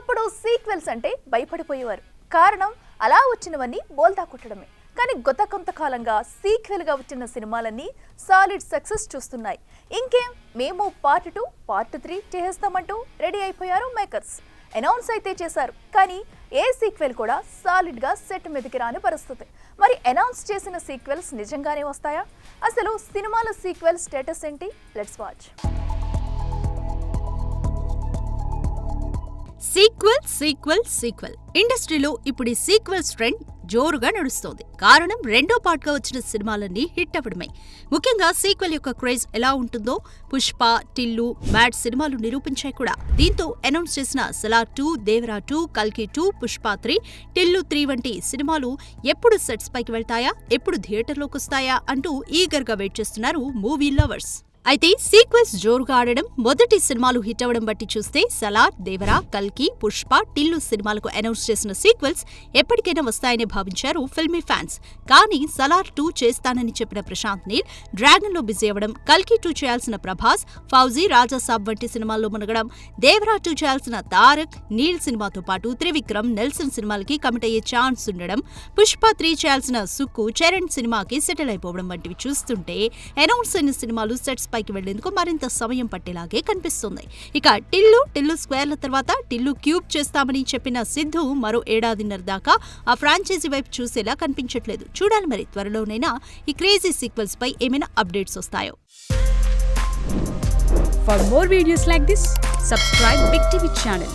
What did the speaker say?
ఒకప్పుడు సీక్వెల్స్ అంటే భయపడిపోయేవారు. కారణం అలా వచ్చినవన్నీ బోల్తా కొట్టడమే. కానీ గత కొంతకాలంగా సీక్వెల్గా వచ్చిన సినిమాలన్నీ సాలిడ్ సక్సెస్ చూస్తున్నాయి. ఇంకేం, మేము పార్ట్ 2, పార్ట్ 3 చేస్తామంటూ రెడీ అయిపోయారు మేకర్స్. అనౌన్స్ అయితే చేశారు, కానీ ఏ సీక్వెల్ కూడా సాలిడ్గా సెట్ మీదకి రాని పరిస్థితి. మరి అనౌన్స్ చేసిన సీక్వెల్స్ నిజంగానే వస్తాయా? అసలు సినిమాల సీక్వెల్ స్టేటస్ ఏంటి? Let's watch. సీక్వెల్ ఇండస్ట్రీలో ఇప్పుడు ఈ సీక్వెల్స్ ట్రెండ్ జోరుగా నడుస్తోంది. కారణం రెండో పార్ట్గా వచ్చిన సినిమాలన్నీ హిట్ అవ్వడమే. ముఖ్యంగా సీక్వెల్ యొక్క క్రేజ్ ఎలా ఉంటుందో పుష్ప, టిల్లు, మ్యాడ్ సినిమాలు నిరూపించాయి కూడా. దీంతో అనౌన్స్ చేసిన సలార్ 2, దేవరా 2, కల్కి 2, పుష్ప 3, టిల్లు 3 వంటి సినిమాలు ఎప్పుడు సెట్స్ పైకి వెళ్తాయా, ఎప్పుడు థియేటర్లోకి వస్తాయా అంటూ ఈగర్గా వెయిట్ చేస్తున్నారు మూవీ లవర్స్. అయితే సీక్వెల్స్ జోరుగా ఆడడం, మొదటి సినిమాలు హిట్ అవ్వడం బట్టి చూస్తే సలార్, దేవరా, కల్కి, పుష్ప, టిల్లు సినిమాలకు అనౌన్స్ చేసిన సీక్వెల్స్ ఎప్పటికైనా వస్తాయని భావించారు ఫిల్మీ ఫ్యాన్స్. కానీ సలార్ 2 చేస్తానని చెప్పిన ప్రశాంత్ నీల్ డ్రాగన్ లో బిజీ అవ్వడం, కల్కి 2 చేయాల్సిన ప్రభాస్, ఫౌజీ, రాజాసాబ్ వంటి సినిమాల్లో మునగడం, దేవరా 2 చేయాల్సిన తారక్, నీల్ సినిమాతో పాటు త్రివిక్రమ్, నెల్సన్ సినిమాలకి కమిట్ అయ్యే ఛాన్స్ ఉండడం, పుష్ప 3 చేయాల్సిన సుక్కు, చరణ్ సినిమాకి సెటిల్ అయిపోవడం వంటివి చూస్తుంటే అనౌన్స్ అయిన సినిమాలు సెట్స్ పైకి వెళ్లేందుకు మరింత సమయం పట్టేలాగే కనిపిస్తుంది. ఇక టిల్లు స్క్వేర్ల తర్వాత టిల్లు క్యూబ్ చేస్తామని చెప్పిన సిద్ధు మరో ఏడాదిన్నర దాకా ఆ ఫ్రాంచైజీ వైపు చూసేలా కనిపించట్లేదు. చూడాలి మరి త్వరలోనైనా ఈ క్రేజీ సీక్వెల్స్ పై ఏమైనా అప్డేట్స్ వస్తాయో. For more videos like this, subscribe Big TV channel.